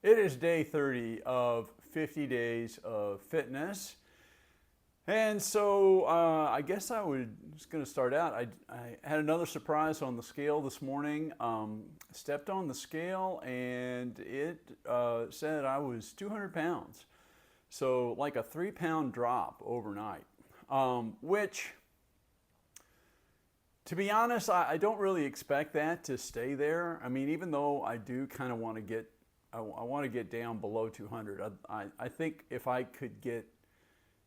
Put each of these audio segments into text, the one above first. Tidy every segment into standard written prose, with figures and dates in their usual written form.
It is day 30 of 50 days of fitness. And so I guess I was going to start out. I had another surprise on the scale this morning. Stepped on the scale and it said I was 200 pounds. So like a 3-pound drop overnight, which, to be honest, I don't really expect that to stay there. I mean, even though I do kind of want to get, I want to get down below 200. I think if I could get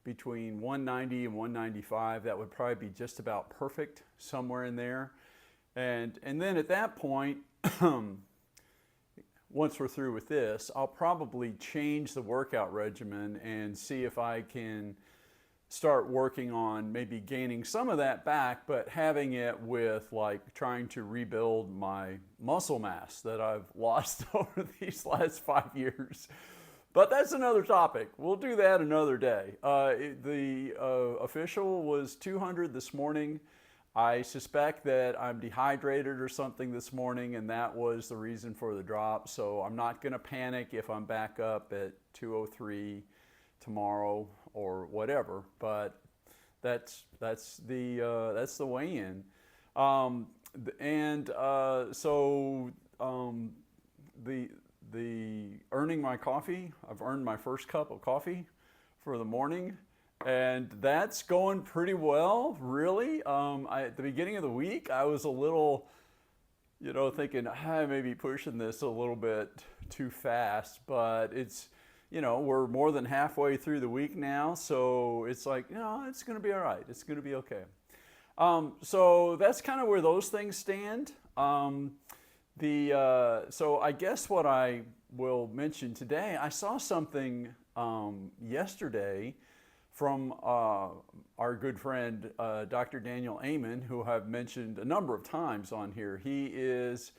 between 190 and 195, that would probably be just about perfect, somewhere in there. And then at that point, once we're through with this, I'll probably change the workout regimen and see if I can start working on maybe gaining some of that back, but having it with like trying to rebuild my muscle mass that I've lost over these last 5 years. But that's another topic. We'll do that another day. The official was 200 this morning. I suspect that I'm dehydrated or something this morning, and that was the reason for the drop. So I'm not going to panic if I'm back up at 203 tomorrow or whatever. But that's the weigh-in. The earning my coffee, I've earned my first cup of coffee for the morning, and that's going pretty well, really. At the beginning of the week, I was a little, thinking I may be pushing this a little bit too fast, but it's, we're more than halfway through the week now, so it's like, it's going to be all right. It's going to be okay. So that's kind of where those things stand. So I guess what I will mention today, I saw something yesterday from our good friend Dr. Daniel Amen, who I've mentioned a number of times on here. He is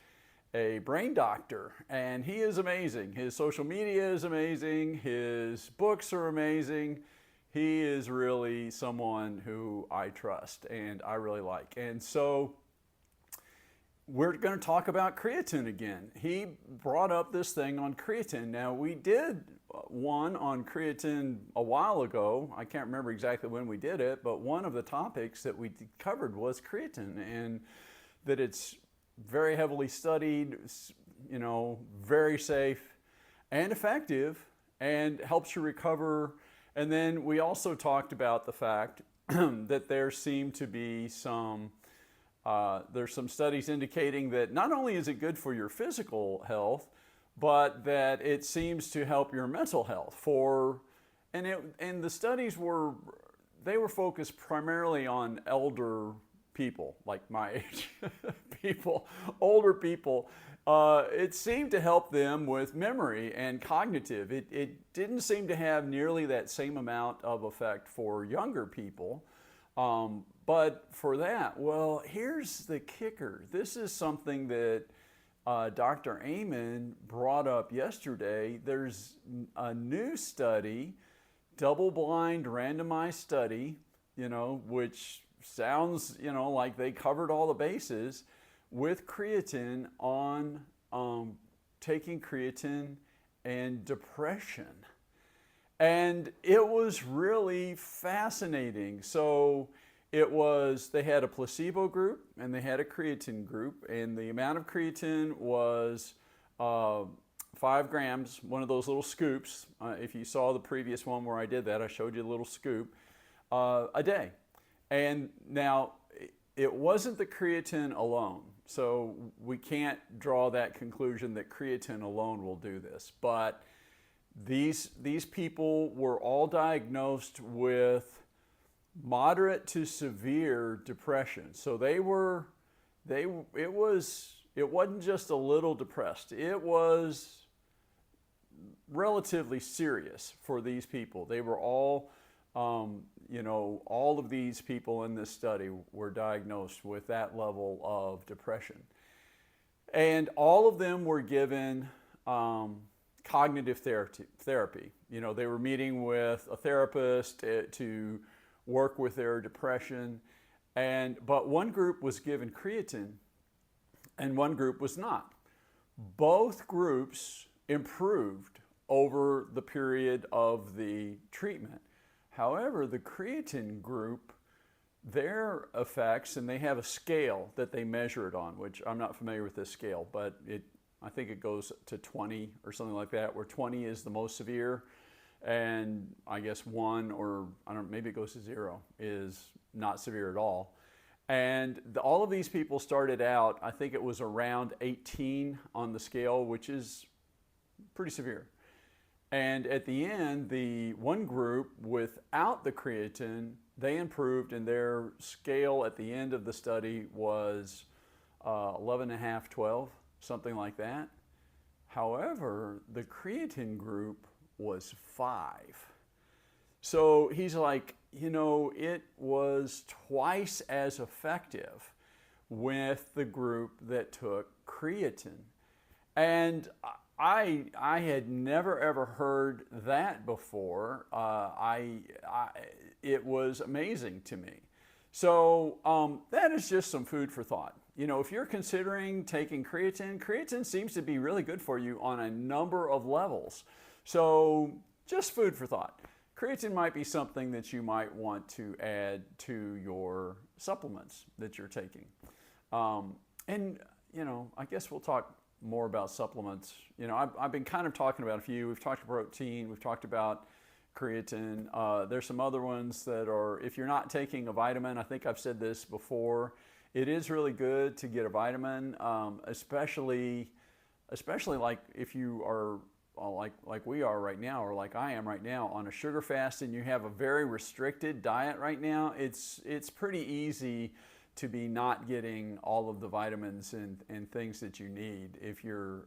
a brain doctor, and he is amazing. His social media is amazing. His books are amazing. He is really someone who I trust and I really like. And so we're going to talk about creatine again. He brought up this thing on creatine. Now, we did one on creatine a while ago. I can't remember exactly when we did it, but one of the topics that we covered was creatine, and that it's very heavily studied, very safe and effective, and helps you recover. And then we also talked about the fact that there seem to be there's some studies indicating that not only is it good for your physical health, but that it seems to help your mental health. And the studies were focused primarily on elder people, like my age, older people. It seemed to help them with memory and cognitive. It didn't seem to have nearly that same amount of effect for younger people. But for that, well, here's the kicker. This is something that Dr. Amen brought up yesterday. There's a new study, double-blind randomized study, which sounds, like they covered all the bases with creatine on taking creatine and depression. And it was really fascinating. So they had a placebo group and they had a creatine group, and the amount of creatine was 5 grams, one of those little scoops. If you saw the previous one where I did that, I showed you a little scoop a day. And now it wasn't the creatine alone. So we can't draw that conclusion that creatine alone will do this. But these people were all diagnosed with moderate to severe depression. So it wasn't just a little depressed. It was relatively serious for these people. They were all, all of these people in this study were diagnosed with that level of depression. And all of them were given cognitive therapy. They were meeting with a therapist to work with their depression, but one group was given creatine and one group was not. Both groups improved over the period of the treatment. However, the creatine group, their effects, and they have a scale that they measure it on, which I'm not familiar with this scale, but I think it goes to 20 or something like that, where 20 is the most severe, and I guess 1, or I don't know, maybe it goes to 0, is not severe at all. And all of these people started out, I think it was around 18 on the scale, which is pretty severe. And at the end, the one group without the creatine, they improved, and their scale at the end of the study was 11.5, 12, something like that. However, the creatine group was 5. So he's like, it was twice as effective with the group that took creatine. And I had never ever heard that before. It was amazing to me. So that is just some food for thought. If you're considering taking creatine, creatine seems to be really good for you on a number of levels. So just food for thought. Creatine might be something that you might want to add to your supplements that you're taking. And I guess we'll talk more about supplements. I've been kind of talking about a few. We've talked about protein, we've talked about creatine. There's some other ones that are, if you're not taking a vitamin, I think I've said this before, it is really good to get a vitamin, especially like if you are like we are right now, or like I am right now, on a sugar fast, and you have a very restricted diet right now. It's pretty easy to be not getting all of the vitamins and things that you need,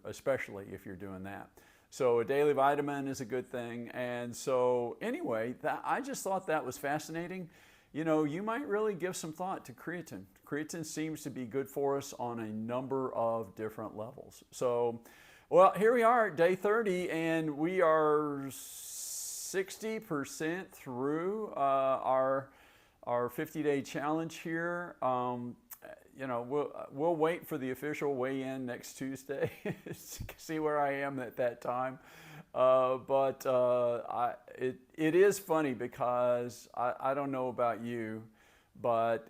especially if you're doing that. So a daily vitamin is a good thing. And so anyway, I just thought that was fascinating. You might really give some thought to creatine. Creatine seems to be good for us on a number of different levels. So, well, here we are, day 30, and we are 60% through our 50-day challenge here. We'll wait for the official weigh-in next Tuesday to see where I am at that time. But it is funny because I don't know about you, but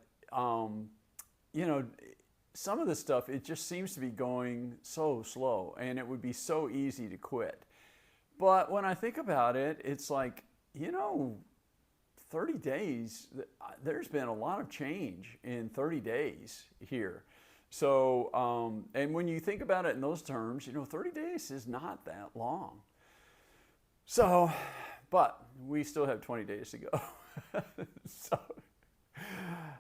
some of the stuff, it just seems to be going so slow, and it would be so easy to quit. But when I think about it, it's like, 30 days, there's been a lot of change in 30 days here. So, and when you think about it in those terms, 30 days is not that long. So, but we still have 20 days to go.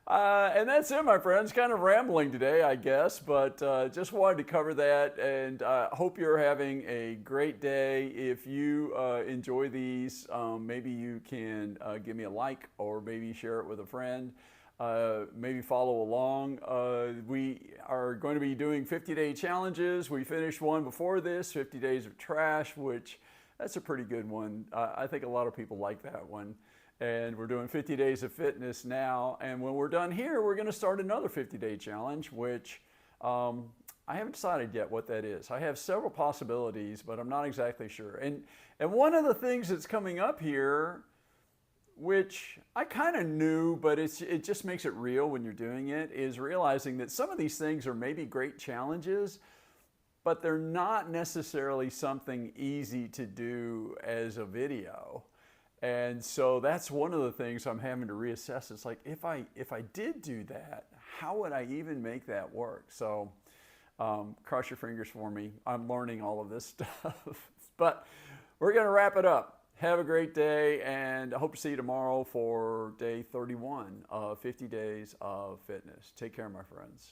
And that's it, my friends. Kind of rambling today, I guess, but just wanted to cover that, and hope you're having a great day. If you enjoy these, maybe you can give me a like, or maybe share it with a friend. Maybe follow along. We are going to be doing 50-day challenges. We finished one before this, 50 Days of Trash, which that's a pretty good one. I think a lot of people like that one. And we're doing 50 Days of Fitness now. And when we're done here, we're going to start another 50-day challenge, which I haven't decided yet what that is. I have several possibilities, but I'm not exactly sure. And one of the things that's coming up here, which I kind of knew, but it just makes it real when you're doing it, is realizing that some of these things are maybe great challenges, but they're not necessarily something easy to do as a video. And so that's one of the things I'm having to reassess. It's like, if I did do that, how would I even make that work? So cross your fingers for me. I'm learning all of this stuff. But we're going to wrap it up. Have a great day, and I hope to see you tomorrow for day 31 of 50 Days of Fitness. Take care, my friends.